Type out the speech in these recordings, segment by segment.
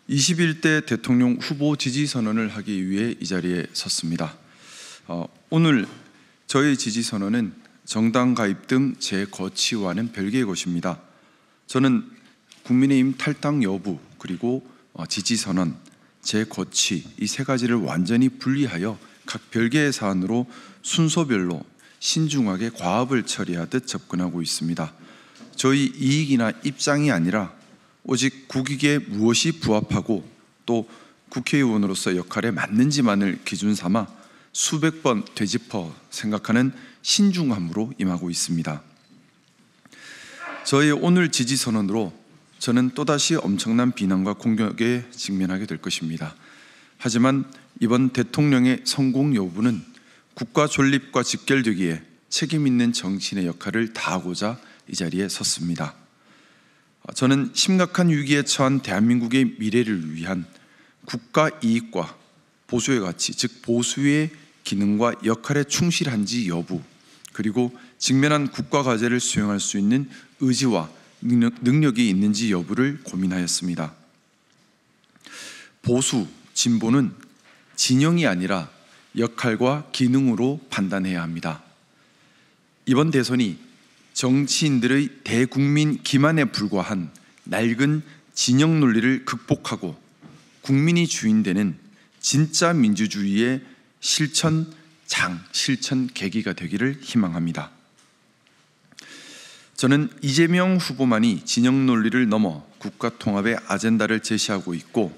21대 대통령 후보 지지 선언을 하기 위해 이 자리에 섰습니다. 오늘 저의 지지 선언은 정당 가입 등 제 거취와는 별개의 것입니다. 저는 국민의힘 탈당 여부 그리고 지지 선언, 제 거취 이 세 가지를 완전히 분리하여 각 별개의 사안으로 순서별로 신중하게 과업을 처리하듯 접근하고 있습니다. 저희 이익이나 입장이 아니라 오직 국익에 무엇이 부합하고 또 국회의원으로서 역할에 맞는지만을 기준 삼아 수백 번 되짚어 생각하는 신중함으로 임하고 있습니다. 저의 오늘 지지 선언으로 저는 또다시 엄청난 비난과 공격에 직면하게 될 것입니다. 하지만 이번 대통령의 성공 여부는 국가 존립과 직결되기에 책임 있는 정치인의 역할을 다하고자 이 자리에 섰습니다. 저는 심각한 위기에 처한 대한민국의 미래를 위한 국가 이익과 보수의 가치, 즉 보수의 기능과 역할에 충실한지 여부, 그리고 직면한 국가 과제를 수행할 수 있는 의지와 능력이 있는지 여부를 고민하였습니다. 보수, 진보는 진영이 아니라 역할과 기능으로 판단해야 합니다. 이번 대선이 정치인들의 대국민 기만에 불과한 낡은 진영 논리를 극복하고 국민이 주인되는 진짜 민주주의의 실천 계기가 되기를 희망합니다. 저는 이재명 후보만이 진영 논리를 넘어 국가 통합의 아젠다를 제시하고 있고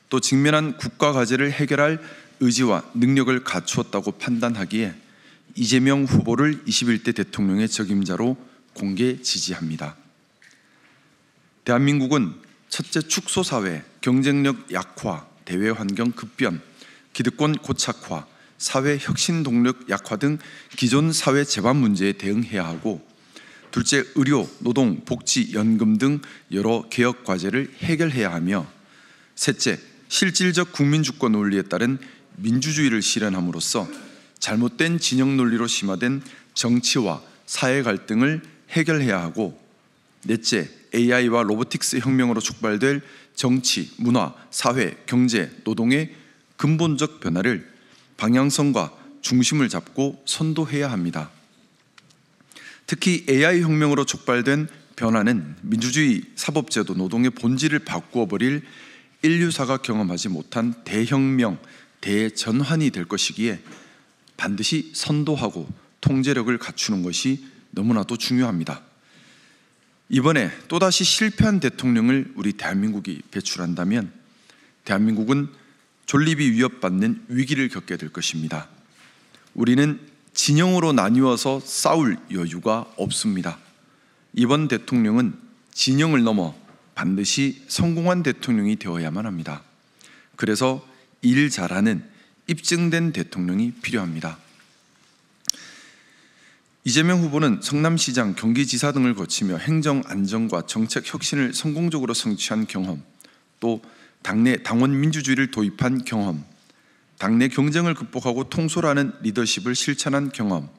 또 직면한 국가 과제를 해결할 의지와 능력을 갖추었다고 판단하기에 이재명 후보를 21대 대통령의 적임자로 공개 지지합니다. 대한민국은 첫째 축소사회, 경쟁력 약화, 대외환경 급변, 기득권 고착화, 사회 혁신 동력 약화 등 기존 사회 재반 문제에 대응해야 하고, 둘째 의료, 노동, 복지, 연금 등 여러 개혁 과제를 해결해야 하며, 셋째 실질적 국민주권 논리에 따른 민주주의를 실현함으로써 잘못된 진영 논리로 심화된 정치와 사회 갈등을 해결해야 하고, 넷째 AI와 로보틱스 혁명으로 촉발될 정치, 문화, 사회, 경제, 노동의 근본적 변화를 방향성과 중심을 잡고 선도해야 합니다. 특히 AI 혁명으로 촉발된 변화는 민주주의, 사법제도, 노동의 본질을 바꾸어 버릴 인류사가 경험하지 못한 대혁명, 대전환이 될 것이기에 반드시 선도하고 통제력을 갖추는 것이 너무나도 중요합니다. 이번에 또다시 실패한 대통령을 우리 대한민국이 배출한다면 대한민국은 존립이 위협받는 위기를 겪게 될 것입니다. 우리는 진영으로 나뉘어서 싸울 여유가 없습니다. 이번 대통령은 진영을 넘어 반드시 성공한 대통령이 되어야만 합니다. 그래서 일 잘하는 입증된 대통령이 필요합니다. 이재명 후보는 성남시장, 경기지사 등을 거치며 행정 안정과 정책 혁신을 성공적으로 성취한 경험, 또 당내 당원 민주주의를 도입한 경험, 당내 경쟁을 극복하고 통솔하는 리더십을 실천한 경험,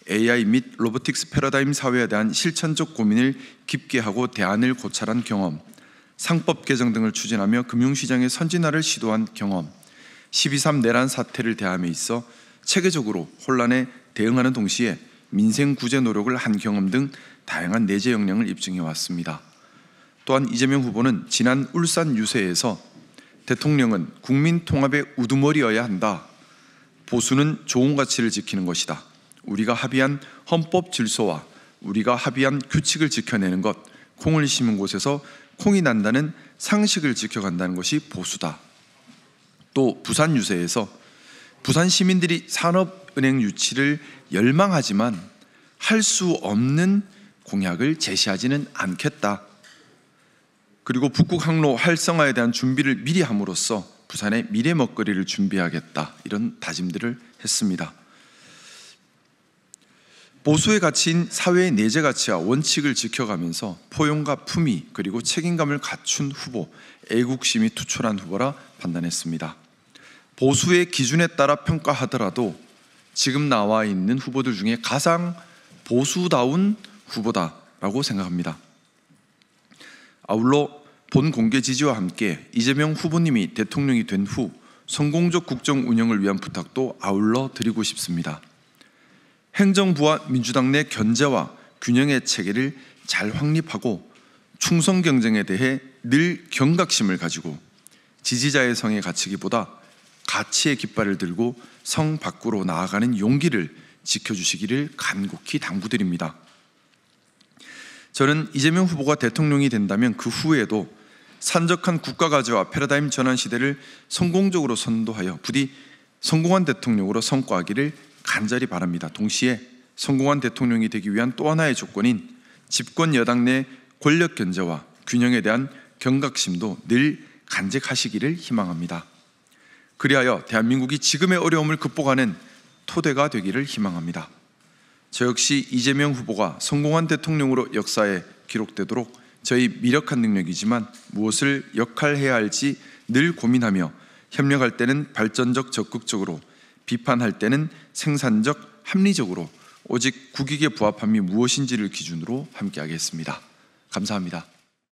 AI 및 로보틱스 패러다임 사회에 대한 실천적 고민을 깊게 하고 대안을 고찰한 경험, 상법 개정 등을 추진하며 금융시장의 선진화를 시도한 경험, 12.3 내란 사태를 대함에 있어 체계적으로 혼란에 대응하는 동시에 민생 구제 노력을 한 경험 등 다양한 내재 역량을 입증해 왔습니다. 또한 이재명 후보는 지난 울산 유세에서 대통령은 국민 통합의 우두머리여야 한다. 보수는 좋은 가치를 지키는 것이다. 우리가 합의한 헌법 질서와 우리가 합의한 규칙을 지켜내는 것, 콩을 심은 곳에서 콩이 난다는 상식을 지켜간다는 것이 보수다. 또 부산 유세에서 부산 시민들이 산업은행 유치를 열망하지만 할 수 없는 공약을 제시하지는 않겠다. 그리고 북극 항로 활성화에 대한 준비를 미리 함으로써 부산의 미래 먹거리를 준비하겠다, 이런 다짐들을 했습니다. 보수의 가치인 사회의 내재 가치와 원칙을 지켜가면서 포용과 품위 그리고 책임감을 갖춘 후보, 애국심이 투철한 후보라 판단했습니다. 보수의 기준에 따라 평가하더라도 지금 나와 있는 후보들 중에 가장 보수다운 후보다라고 생각합니다. 아울러 본 공개 지지와 함께 이재명 후보님이 대통령이 된 후 성공적 국정 운영을 위한 부탁도 아울러 드리고 싶습니다. 행정부와 민주당 내 견제와 균형의 체계를 잘 확립하고 충성 경쟁에 대해 늘 경각심을 가지고 지지자의 성에 갇히기보다 가치의 깃발을 들고 성 밖으로 나아가는 용기를 지켜주시기를 간곡히 당부드립니다. 저는 이재명 후보가 대통령이 된다면 그 후에도 산적한 국가과제와 패러다임 전환 시대를 성공적으로 선도하여 부디 성공한 대통령으로 성과하기를 간절히 바랍니다. 동시에 성공한 대통령이 되기 위한 또 하나의 조건인 집권 여당 내 권력 견제와 균형에 대한 경각심도 늘 간직하시기를 희망합니다. 그리하여 대한민국이 지금의 어려움을 극복하는 토대가 되기를 희망합니다. 저 역시 이재명 후보가 성공한 대통령으로 역사에 기록되도록 저희 미력한 능력이지만 무엇을 역할해야 할지 늘 고민하며 협력할 때는 발전적 적극적으로, 비판할 때는 생산적 합리적으로 오직 국익에 부합함이 무엇인지를 기준으로 함께하겠습니다. 감사합니다.